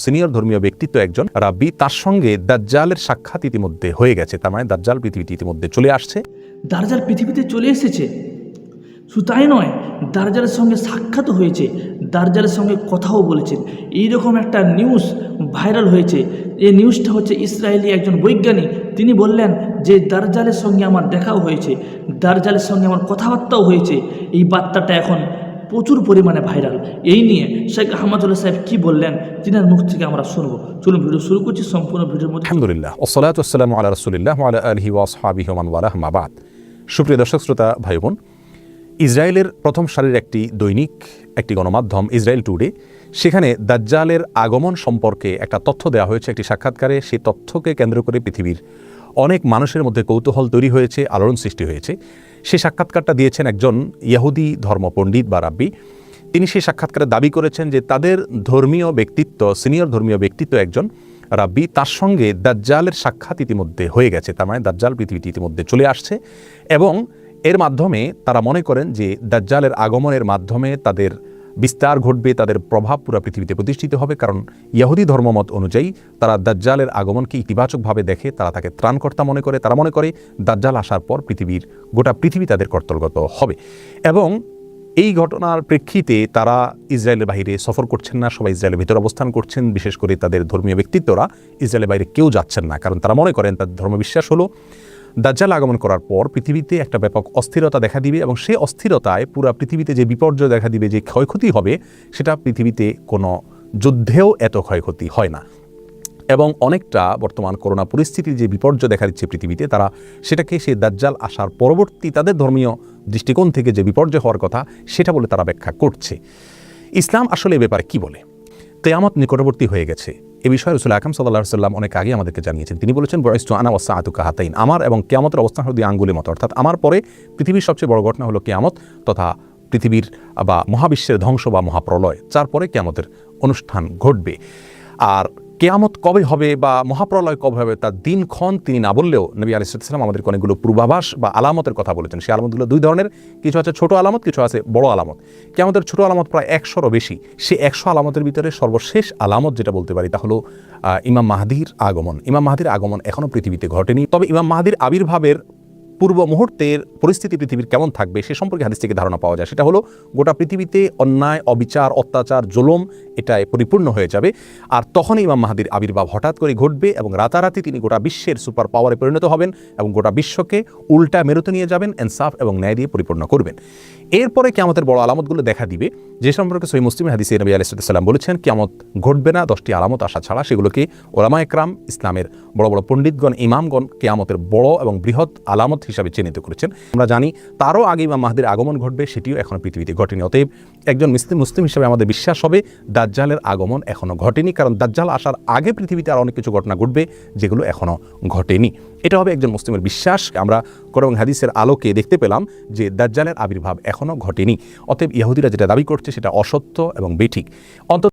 Senior ধর্মীয় ব্যক্তিত্ব একজন রাব্বি, তার সঙ্গে দাজ্জালের সাক্ষাৎ ইতিমধ্যে হয়ে গেছে। তার মানে দাজ্জাল পৃথিবীতে ইতিমধ্যে চলে আসছে। দাজ্জাল পৃথিবীতে চলে এসেছে। শুধু তাই নয়, দাজ্জালের সঙ্গে সাক্ষাৎ হয়েছে, দাজ্জালের সঙ্গে কথাও বলেছেন। এইরকম একটা নিউজ ভাইরাল হয়েছে। এই নিউজটা হচ্ছে ইসরায়েলি একজন বৈজ্ঞানিক, তিনি বললেন যে দাজ্জালের সঙ্গে আমার দেখাও হয়েছে, দাজ্জালের সঙ্গে আমার কথাবার্তাও হয়েছে। এই বার্তাটা এখন প্রচুর পরিমাণে ভাইরাল। এই নিয়ে শেখ আহমদুল্লাহ সাহেব কি বললেন, তিনার মুখ থেকে আমরা শুনবো। চলুন ভিডিও শুরু করছি। সম্পূর্ণ ভিডিওর মধ্যে আলহামদুলিল্লাহ ওয়াসসালাতু ওয়াসসালামু আলা রাসূলিল্লাহ ওয়া আলা আলিহি ওয়া আসহাবিহি ওয়া মান ওয়ালাহ, মা বাদ। সুপ্রিয় দর্শক শ্রোতা ভাই বোন, ইসরায়েলের প্রথম সারির একটি দৈনিক, একটি গণমাধ্যম ইসরায়েল টুডে, সেখানে দাজ্জালের আগমন সম্পর্কে একটা তথ্য দেওয়া হয়েছে একটি সাক্ষাৎকারে। সেই তথ্যকে কেন্দ্র করে পৃথিবীর অনেক মানুষের মধ্যে কৌতূহল তৈরি হয়েছে, আলোড়ন সৃষ্টি হয়েছে। সেই সাক্ষাৎকারটা দিয়েছেন একজন ইহুদি ধর্ম পণ্ডিত বা রাব্বি। তিনি সেই সাক্ষাৎকারে দাবি করেছেন যে তাদের ধর্মীয় ব্যক্তিত্ব, সিনিয়র ধর্মীয় ব্যক্তিত্ব একজন রাব্বি, তার সঙ্গে দাজ্জালের সাক্ষাৎ ইতিমধ্যে হয়ে গেছে। তার মানে দাজ্জাল পৃথিবীতে ইতিমধ্যে চলে আসছে এবং এর মাধ্যমে তারা মনে করেন যে দাজ্জালের আগমনের মাধ্যমে তাদের বিস্তার ঘটবে, তাদের প্রভাব পুরো পৃথিবীতে প্রতিষ্ঠিত হবে। কারণ ইহুদি ধর্মমত অনুযায়ী তারা দাজ্জালের আগমনকে ইতিবাচকভাবে দেখে, তারা তাকে ত্রাণকর্তা মনে করে। তারা মনে করে দাজ্জাল আসার পর গোটা পৃথিবী তাদের কর্তলগত হবে। এবং এই ঘটনার প্রেক্ষিতে তারা ইসরায়েলের বাইরে সফর করছেন না, সবাই ইসরায়েলের ভিতরে অবস্থান করছেন। বিশেষ করে তাদের ধর্মীয় ব্যক্তিত্বরা ইসরায়েলের বাইরে কেউ যাচ্ছেন না, কারণ তারা মনে করেন তাদের ধর্মবিশ্বাস হলো দাজ্জাল আগমন করার পর পৃথিবীতে একটা ব্যাপক অস্থিরতা দেখা দিবে এবং সেই অস্থিরতায় পুরো পৃথিবীতে যে বিপর্যয় দেখা দিবে, যে ক্ষয়ক্ষতি হবে, সেটা পৃথিবীতে কোনো যুদ্ধেও এত ক্ষয়ক্ষতি হয় না। এবং অনেকটা বর্তমান করোনা পরিস্থিতির যে বিপর্যয় দেখা দিচ্ছে পৃথিবীতে, তারা সেটাকে সেই দাজ্জাল আসার পরবর্তী তাদের ধর্মীয় দৃষ্টিকোণ থেকে যে বিপর্যয় হওয়ার কথা, সেটা বলে তারা ব্যাখ্যা করছে। ইসলাম আসলে এ ব্যাপারে কি বলে? কিয়ামত নিকটবর্তী হয়ে গেছে, এ বিষয়ে রাসূল আকরাম সাল্লাল্লাহু আলাইহি ওয়াসাল্লাম অনেক আগে আমাদেরকে জানিয়েছেন। তিনি বলেছেন, বুইসতু আনা ওয়াসসাআতু কাহাতাইন, আমার এবং কিয়ামতের অবস্থান হলো দুই আঙ্গুলের মতো। অর্থাৎ আমার পরে পৃথিবীর সবচেয়ে বড় ঘটনা হলো কিয়ামত তথা পৃথিবীর বা মহাবিশ্বের ধ্বংস বা মহাপ্রলয়। তারপরে কিয়ামতের অনুষ্ঠান ঘটবে। আর কিয়ামত কবে হবে বা মহাপ্রলয় কবে হবে তার দিনক্ষণ তিনি না বললেও নবী আলাইহিস সালাম আমাদেরকে অনেকগুলো পূর্বাভাস বা আলামতের কথা বলেছেন। সেই আলামতগুলো দুই ধরনের, কিছু আছে ছোট আলামত, কিছু আছে বড় আলামত। কিয়ামতের ছোট আলামত প্রায় 100-রও বেশি। সেই 100 আলামতের ভিতরে সর্বশেষ আলামত যেটা বলতে পারি তা হলো ইমাম মাহদির আগমন। ইমাম মাহদির আগমন এখনও পৃথিবীতে ঘটেনি। তবে ইমাম মাহদির আবির্ভাবের পূর্ব মুহূর্তের পরিস্থিতি পৃথিবীর কেমন থাকবে সে সম্পর্কে হাদিস থেকে ধারণা পাওয়া যায়। সেটা হলো গোটা পৃথিবীতে অন্যায়, অবিচার, অত্যাচার, জুলুম এটায় পরিপূর্ণ হয়ে যাবে। আর তখনই ইমাম মাহদির আবির্ভাব হঠাৎ করে ঘটবে এবং রাতারাতি তিনি গোটা বিশ্বের সুপার পাওয়ারে পরিণত হবেন এবং গোটা বিশ্বকে উল্টা মেরুতে নিয়ে যাবেন, ইনসাফ এবং ন্যায় দিয়ে পরিপূর্ণ করবেন। এরপরে কিয়ামতের বড় আলামতগুলো দেখা দিবে, যে সম্পর্কে সহিহ মুসলিম হাদিসে নবী আলাইহিস সালাম বলেছেন কিয়ামত ঘটবে না 10টি আলামত আসা ছাড়া। সেগুলোকে উলামায়ে কেরাম, ইসলামের বড় বড় পণ্ডিতগণ, ইমামগণ কিয়ামতের বড় এবং বৃহৎ আলামত হিসাবে চিহ্নিত করেছেন। আমরা জানি তারও আগে ইমাম মাহদির আগমন ঘটবে, সেটিও এখনও পৃথিবীতে ঘটেনি। অতএব একজন মুসলিম হিসাবে আমাদের বিশ্বাস হবে দাজ্জালের আগমন এখনও ঘটেনি, কারণ দাজ্জাল আসার আগে পৃথিবীতে আর অনেক কিছু ঘটনা ঘটবে যেগুলো এখনও ঘটেনি। এটা হবে একজন মুসলিমের বিশ্বাস। আমরা কোরআন এবং হাদিসের আলোকে দেখতে পেলাম যে দাজ্জালের আবির্ভাব এখনও ঘটেনি। অতএব ইহুদিরা যেটা দাবি করছে সেটা অসত্য এবং বেঠিক।